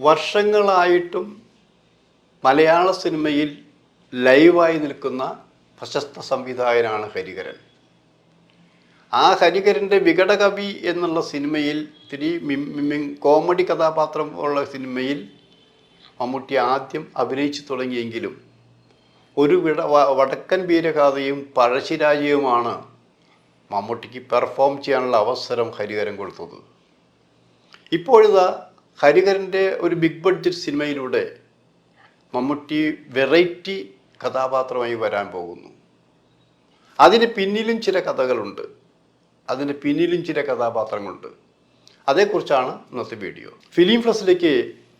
വർഷങ്ങളായിട്ടും മലയാള സിനിമയിൽ ലൈവായി നിൽക്കുന്ന പ്രശസ്ത സംവിധായകനാണ് ഹരിഹരൻ. ആ ഹരിഹരൻ്റെ വികടകവി എന്നുള്ള സിനിമയിൽ കോമഡി കഥാപാത്രം ഉള്ള സിനിമയിൽ മമ്മൂട്ടി ആദ്യം അഭിനയിച്ചു തുടങ്ങിയെങ്കിലും ഒരു വടക്കൻ വീരഗാഥയും പഴശ്ശിരാജയുമാണ് മമ്മൂട്ടിക്ക് പെർഫോം ചെയ്യാനുള്ള അവസരം ഹരിഹരൻ കൊടുത്തത്. ഇപ്പോഴിതാ ഹരിഹരൻ്റെ ഒരു ബിഗ് ബഡ്ജറ്റ് സിനിമയിലൂടെ മമ്മൂട്ടി വെറൈറ്റി കഥാപാത്രമായി വരാൻ പോകുന്നു. അതിന് പിന്നിലും ചില കഥകളുണ്ട്, അതിന് പിന്നിലും ചില കഥാപാത്രങ്ങളുണ്ട്. അതേക്കുറിച്ചാണ് ഇന്നത്തെ വീഡിയോ. ഫിലിം ഫ്ലക്സിലേക്ക്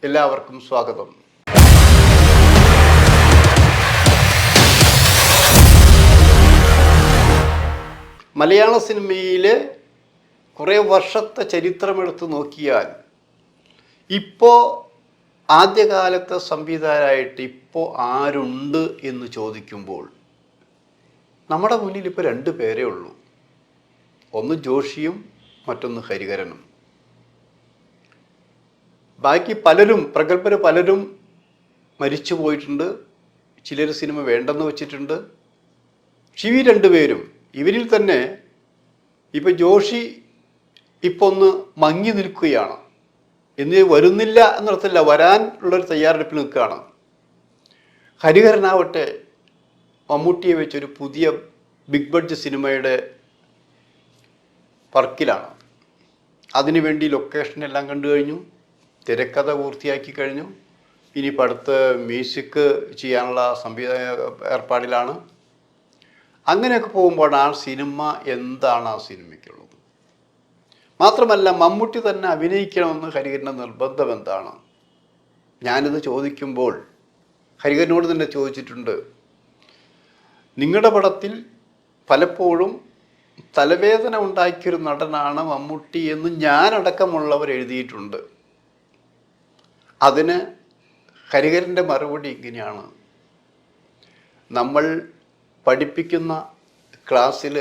എല്ലാവർക്കും സ്വാഗതം. മലയാള സിനിമയിലെ കുറേ വർഷത്തെ ചരിത്രമെടുത്ത് നോക്കിയാൽ ഇപ്പോൾ ആദ്യകാലത്തെ സംവിധായകരായിട്ട് ഇപ്പോൾ ആരുണ്ട് എന്ന് ചോദിക്കുമ്പോൾ നമ്മുടെ മുന്നിൽ ഇപ്പോൾ 2 പേരേ ഉള്ളൂ. ഒന്ന് ജോഷിയും മറ്റൊന്ന് ഹരിഹരനും. ബാക്കി പലരും, പ്രഗത്ഭർ പലരും മരിച്ചു പോയിട്ടുണ്ട്, ചിലർ സിനിമ വേണ്ടെന്ന് വെച്ചിട്ടുണ്ട്. പക്ഷേ ഈ 2 പേരും, ഇവരിൽ തന്നെ ഇപ്പം ജോഷി ഇപ്പോൾ ഒന്ന് മങ്ങി നിൽക്കുകയാണ്. എന്ന് വരുന്നില്ല എന്നർത്ഥമില്ല, വരാൻ ഉള്ളൊരു തയ്യാറെടുപ്പിൽ നിൽക്കുകയാണ്. ഹരിഹരനാവട്ടെ മമ്മൂട്ടിയെ വെച്ചൊരു പുതിയ ബിഗ് ബഡ്ജറ്റ് സിനിമയുടെ വർക്കിലാണ്. അതിനുവേണ്ടി ലൊക്കേഷനെല്ലാം കണ്ടു കഴിഞ്ഞു, തിരക്കഥ പൂർത്തിയാക്കി കഴിഞ്ഞു. ഇനിയിപ്പോൾ അടുത്ത മ്യൂസിക് ചെയ്യാനുള്ള ഏർപ്പാടിലാണ്. അങ്ങനെയൊക്കെ പോകുമ്പോൾ ആ സിനിമ എന്താണ് ആ സിനിമയ്ക്കുള്ളത്? മാത്രമല്ല മമ്മൂട്ടി തന്നെ അഭിനയിക്കണമെന്ന് ഹരിഹരൻ്റെ നിർബന്ധം എന്താണ്? ഞാനിത് ചോദിക്കുമ്പോൾ ഹരിഹരനോട് തന്നെ ചോദിച്ചിട്ടുണ്ട്. നിങ്ങളുടെ പടത്തിൽ പലപ്പോഴും തലവേദന ഉണ്ടാക്കിയൊരു നടനാണ് മമ്മൂട്ടി എന്ന് ഞാനടക്കമുള്ളവർ എഴുതിയിട്ടുണ്ട്. അതിന് ഹരിഹരൻ്റെ മറുപടി ഇങ്ങനെയാണ്: നമ്മൾ പഠിപ്പിക്കുന്ന ക്ലാസ്സിൽ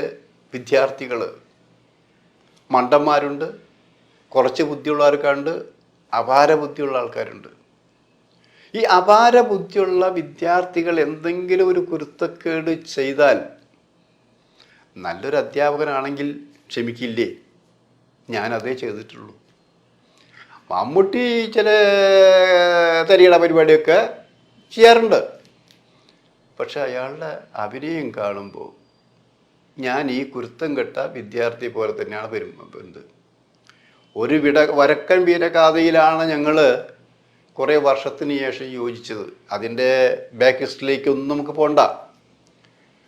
വിദ്യാർത്ഥികൾ മണ്ടന്മാരുണ്ട്, കുറച്ച് ബുദ്ധിയുള്ള ആൾക്കാരുണ്ട്, അപാര ബുദ്ധിയുള്ള ആൾക്കാരുണ്ട്. ഈ അപാര ബുദ്ധിയുള്ള വിദ്യാർത്ഥികൾ എന്തെങ്കിലും ഒരു കുരുത്തക്കേട് ചെയ്താൽ നല്ലൊരു അധ്യാപകനാണെങ്കിൽ ക്ഷമിക്കില്ലേ? ഞാനതേ ചെയ്തിട്ടുള്ളൂ. മമ്മൂട്ടി ചില തരികട പരിപാടിയൊക്കെ ചെയ്യാറുണ്ട്. പക്ഷെ അയാളുടെ അഭിനയം കാണുമ്പോൾ ഞാൻ ഈ കുരുത്തം കെട്ട വിദ്യാർത്ഥി പോലെ തന്നെയാണ് വരുന്നത്. ഒരു വരക്കൻ വീരഗാഥയിലാണ് ഞങ്ങൾ കുറേ വർഷത്തിന് ശേഷം യോജിച്ചത്. അതിൻ്റെ ബാക്ക് ഹിസ്റ്ററിയിലേക്കൊന്നും നമുക്ക് പോകണ്ട.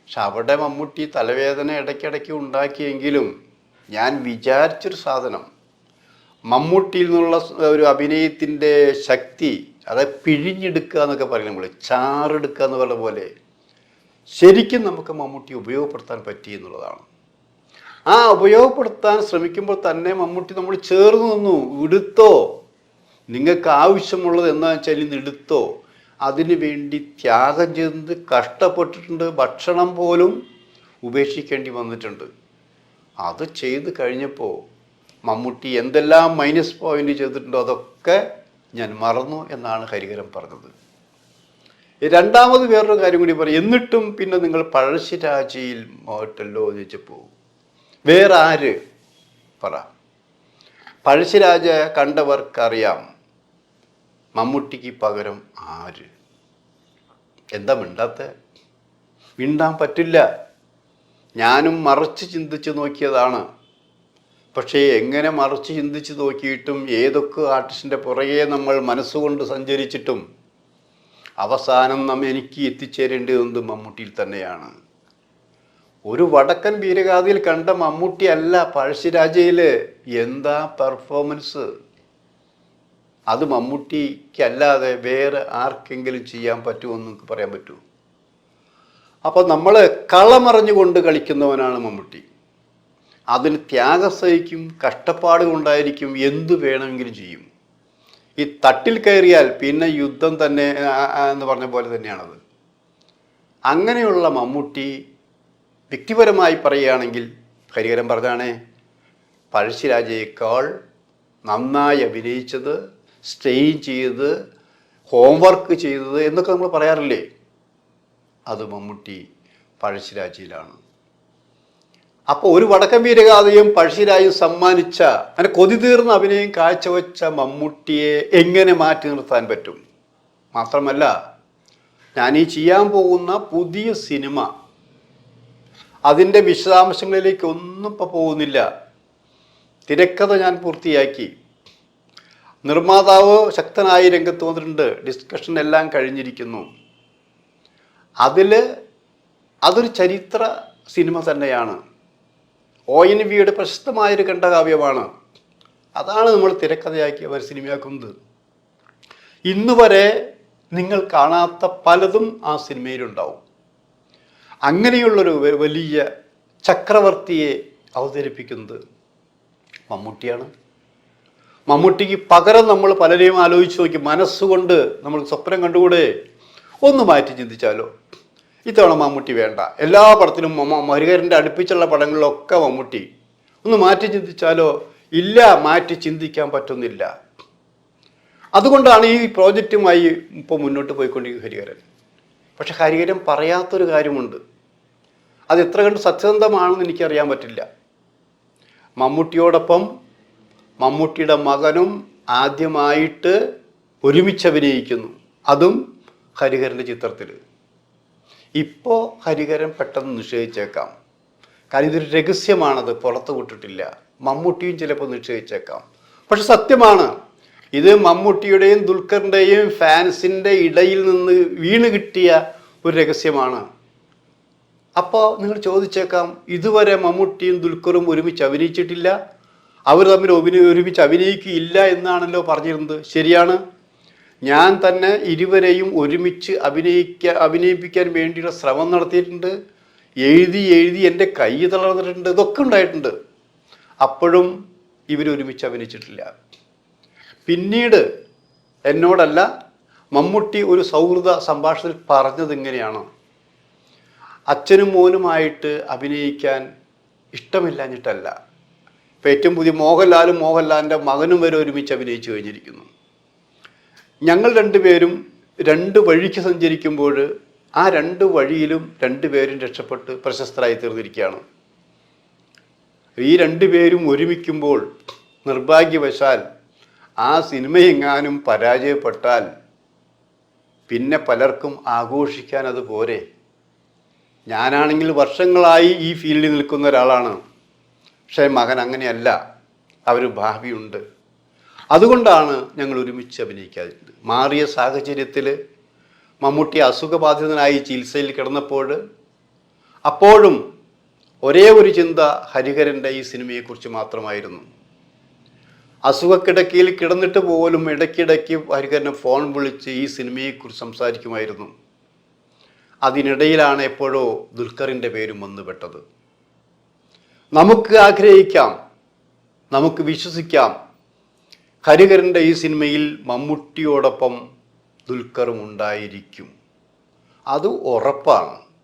പക്ഷെ അവിടെ മമ്മൂട്ടി തലവേദന ഇടയ്ക്കിടയ്ക്ക് ഉണ്ടാക്കിയെങ്കിലും ഞാൻ വിചാരിച്ചൊരു സാധനം, മമ്മൂട്ടിയിൽ നിന്നുള്ള ഒരു അഭിനയത്തിൻ്റെ ശക്തി, അത് പിഴിഞ്ഞെടുക്കുക എന്നൊക്കെ പറയുന്നത്, നമ്മൾ ചാറെടുക്കുക എന്ന് പറഞ്ഞ പോലെ ശരിക്കും നമുക്ക് മമ്മൂട്ടി ഉപയോഗപ്പെടുത്താൻ പറ്റി എന്നുള്ളതാണ്. ആ ഉപയോഗപ്പെടുത്താൻ ശ്രമിക്കുമ്പോൾ തന്നെ മമ്മൂട്ടി നമ്മൾ ചേർന്ന് നിന്നു. എടുത്തോ, നിങ്ങൾക്ക് ആവശ്യമുള്ളത് എന്താണെന്ന് വെച്ചാൽ ഇന്ന് എടുത്തോ. അതിനു വേണ്ടി ത്യാഗം ചെയ്ത് കഷ്ടപ്പെട്ടിട്ടുണ്ട്, ഭക്ഷണം പോലും ഉപേക്ഷിക്കേണ്ടി വന്നിട്ടുണ്ട്. അത് ചെയ്ത് കഴിഞ്ഞപ്പോൾ മമ്മൂട്ടി എന്തെല്ലാം മൈനസ് പോയിന്റ് ചെയ്തിട്ടുണ്ടോ അതൊക്കെ ഞാൻ മറന്നു എന്നാണ് ഹരിഹരൻ പറഞ്ഞത്. രണ്ടാമത് വേറൊരു കാര്യം കൂടി പറയും. എന്നിട്ടും പിന്നെ നിങ്ങൾ പഴശ്ശിരാജയിൽ പോയിട്ടല്ലോ എന്ന് ചോദിച്ചപ്പോൾ വേറെ ആര് പറ? പഴശ്ശിരാജ കണ്ടവർക്കറിയാം മമ്മൂട്ടിക്ക് പകരം ആര്. എന്താ മിണ്ടാത്ത? മിണ്ടാൻ പറ്റില്ല. ഞാനും മറിച്ച് ചിന്തിച്ച് നോക്കിയതാണ്. പക്ഷേ എങ്ങനെ മറിച്ച് ചിന്തിച്ച് നോക്കിയിട്ടും ഏതൊക്കെ ആർട്ടിസ്റ്റിൻ്റെ പുറകെ നമ്മൾ മനസ്സുകൊണ്ട് സഞ്ചരിച്ചിട്ടും അവസാനം എനിക്ക് എത്തിച്ചേരേണ്ടത് മമ്മൂട്ടിയിൽ തന്നെയാണ്. ഒരു വടക്കൻ വീരഗാഥയിൽ കണ്ട മമ്മൂട്ടി അല്ല പഴശ്ശിരാജയിൽ. എന്താ പെർഫോമൻസ്! അത് മമ്മൂട്ടിക്കല്ലാതെ വേറെ ആർക്കെങ്കിലും ചെയ്യാൻ പറ്റുമെന്ന് നമുക്ക് പറയാൻ പറ്റൂ? അപ്പോൾ നമ്മൾ കളമറിഞ്ഞുകൊണ്ട് കളിക്കുന്നവനാണ് മമ്മൂട്ടി. അതിന് ത്യാഗം സഹിക്കും, കഷ്ടപ്പാട് കൊണ്ടായിരിക്കും, എന്തു വേണമെങ്കിലും ചെയ്യും. ഈ തട്ടിൽ കയറിയാൽ പിന്നെ യുദ്ധം തന്നെ എന്ന് പറഞ്ഞ പോലെ തന്നെയാണത്. അങ്ങനെയുള്ള മമ്മൂട്ടി വ്യക്തിപരമായി പറയുകയാണെങ്കിൽ ഹരിഹരൻ പറഞ്ഞാണ് പഴശ്ശിരാജയേക്കാൾ നന്നായി അഭിനയിച്ചത്, സ്ട്രെയിൻ ചെയ്ത് ഹോംവർക്ക് ചെയ്തത് എന്നൊക്കെ നമ്മൾ പറയാറില്ലേ, അത് മമ്മൂട്ടി പഴശ്ശിരാജയിലാണ്. അപ്പോൾ ഒരു വടക്കൻ വീരഗാഥയും പഴശ്ശിരാജയും സമ്മാനിച്ച അങ്ങനെ കൊതി തീർന്ന അഭിനയം കാഴ്ചവെച്ച മമ്മൂട്ടിയെ എങ്ങനെ മാറ്റി നിർത്താൻ പറ്റും? മാത്രമല്ല, ഞാൻ ഈ ചെയ്യാൻ പോകുന്ന പുതിയ സിനിമ അതിൻ്റെ വിശദാംശങ്ങളിലേക്ക് ഒന്നും ഇപ്പോൾ പോകുന്നില്ല. തിരക്കഥ ഞാൻ പൂർത്തിയാക്കി, നിർമ്മാതാവ് ശക്തനായി രംഗത്ത് വന്നിട്ടുണ്ട്, ഡിസ്കഷൻ എല്ലാം കഴിഞ്ഞിരിക്കുന്നു. അതൊരു ചരിത്ര സിനിമ തന്നെയാണ്. ONVയുടെ പ്രശസ്തമായൊരു ഖണ്ഡകാവ്യമാണ്. അതാണ് നമ്മൾ തിരക്കഥയാക്കി അവർ സിനിമയാക്കുന്നത്. ഇന്നുവരെ നിങ്ങൾ കാണാത്ത പലതും ആ സിനിമയിലുണ്ടാവും. അങ്ങനെയുള്ളൊരു വലിയ ചക്രവർത്തിയെ അവതരിപ്പിക്കുന്നത് മമ്മൂട്ടിയാണ്. മമ്മൂട്ടിക്ക് പകരം നമ്മൾ പലരെയും ആലോചിച്ച് നോക്കി, മനസ്സുകൊണ്ട് നമ്മൾ സ്വപ്നം കണ്ടുകൂടെ? ഒന്ന് മാറ്റി ചിന്തിച്ചാലോ? ഇത്തവണ മമ്മൂട്ടി വേണ്ട, എല്ലാ പടത്തിലും ഹരിഹരൻ്റെ അടുപ്പിച്ചുള്ള പടങ്ങളിലൊക്കെ മമ്മൂട്ടി. ഒന്ന് മാറ്റി ചിന്തിച്ചാലോ? ഇല്ല, മാറ്റി ചിന്തിക്കാൻ പറ്റുന്നില്ല. അതുകൊണ്ടാണ് ഈ പ്രോജക്റ്റുമായി ഇപ്പോൾ മുന്നോട്ട് പോയിക്കൊണ്ടിരിക്കുന്നത് ഹരിഹരൻ. പക്ഷെ ഹരിഹരൻ പറയാത്തൊരു കാര്യമുണ്ട്, അത് എത്ര കണ്ട് സത്യസന്ധമാണെന്ന് എനിക്കറിയാൻ പറ്റില്ല. മമ്മൂട്ടിയോടൊപ്പം മമ്മൂട്ടിയുടെ മകനും ആദ്യമായിട്ട് ഒരുമിച്ച് അഭിനയിക്കുന്നു, അതും ഹരിഹരൻ്റെ ചിത്രത്തിൽ. ഇപ്പോൾ ഹരിഹരൻ പെട്ടെന്ന് നിഷേധിച്ചേക്കാം, കാരണം ഇതൊരു രഹസ്യമാണത്, പുറത്തു വിട്ടിട്ടില്ല. മമ്മൂട്ടിയും ചിലപ്പോൾ നിഷേധിച്ചേക്കാം. പക്ഷെ സത്യമാണ്, ഇത് മമ്മൂട്ടിയുടെയും ദുൽഖറിൻ്റെയും ഫാൻസിൻ്റെ ഇടയിൽ നിന്ന് വീണ് കിട്ടിയ ഒരു രഹസ്യമാണ്. അപ്പോൾ നിങ്ങൾ ചോദിച്ചേക്കാം, ഇതുവരെ മമ്മൂട്ടിയും ദുൽഖറും ഒരുമിച്ച് അഭിനയിച്ചിട്ടില്ല, അവർ തമ്മിൽ ഒരുമിച്ച് അഭിനയിക്കുകയില്ല എന്നാണല്ലോ പറഞ്ഞിരുന്നത്. ശരിയാണ്, ഞാൻ തന്നെ ഇരുവരെയും ഒരുമിച്ച് അഭിനയിപ്പിക്കാൻ വേണ്ടിയുള്ള ശ്രമം നടത്തിയിട്ടുണ്ട്. എഴുതി എൻ്റെ കൈ തളർന്നിട്ടുണ്ട്, ഇതൊക്കെ ഉണ്ടായിട്ടുണ്ട്. അപ്പോഴും ഇവരൊരുമിച്ച് അഭിനയിച്ചിട്ടില്ല. പിന്നീട് എന്നോടല്ല, മമ്മൂട്ടി ഒരു സൗഹൃദ സംഭാഷണത്തിൽ പറഞ്ഞത് ഇങ്ങനെയാണ്, അച്ഛനും മോനുമായിട്ട് അഭിനയിക്കാൻ ഇഷ്ടമില്ലാഞ്ഞിട്ടല്ല. ഇപ്പം ഏറ്റവും പുതിയ മോഹൻലാലിൻ്റെ മകനും വരെ ഒരുമിച്ച് അഭിനയിച്ചു കഴിഞ്ഞിരിക്കുന്നു. ഞങ്ങൾ രണ്ടുപേരും രണ്ട് വഴിക്ക് സഞ്ചരിക്കുമ്പോൾ ആ രണ്ട് വഴിയിലും രണ്ടുപേരും രക്ഷപ്പെട്ട് പ്രശസ്തരായി തീർന്നിരിക്കുകയാണ്. ഈ രണ്ടുപേരും ഒരുമിക്കുമ്പോൾ നിർഭാഗ്യവശാൽ ആ സിനിമയെങ്ങാനും പരാജയപ്പെട്ടാൽ പിന്നെ പലർക്കും ആഘോഷിക്കാൻ അത് പോരെ. ഞാനാണെങ്കിൽ വർഷങ്ങളായി ഈ ഫീൽഡിൽ നിൽക്കുന്ന ഒരാളാണ്. പക്ഷേ മകൻ അങ്ങനെയല്ല, അവർ ഭാവിയുണ്ട്. അതുകൊണ്ടാണ് ഞങ്ങൾ ഒരുമിച്ച് അഭിനയിക്കാതിരുന്നത്. മാറിയ സാഹചര്യത്തിൽ മമ്മൂട്ടി അസുഖബാധിതനായി ചികിത്സയിൽ കിടന്നപ്പോൾ അപ്പോഴും ഒരേ ഒരു ചിന്ത ഹരിഹരൻ്റെ ഈ സിനിമയെക്കുറിച്ച് മാത്രമായിരുന്നു. അസുഖക്കിടക്കയിൽ കിടന്നിട്ട് പോലും ഇടയ്ക്കിടയ്ക്ക് ഹരിഹരനെ ഫോൺ വിളിച്ച് ഈ സിനിമയെക്കുറിച്ച് സംസാരിക്കുമായിരുന്നു. അതിനിടയിലാണ് എപ്പോഴോ ദുൽഖറിൻ്റെ പേരും വന്നുപെട്ടത്. നമുക്ക് ആഗ്രഹിക്കാം, നമുക്ക് വിശ്വസിക്കാം, ഹരിഹരൻ്റെ ഈ സിനിമയിൽ മമ്മൂട്ടിയോടൊപ്പം ദുൽഖറും ഉണ്ടായിരിക്കും. അത് ഉറപ്പാണ്.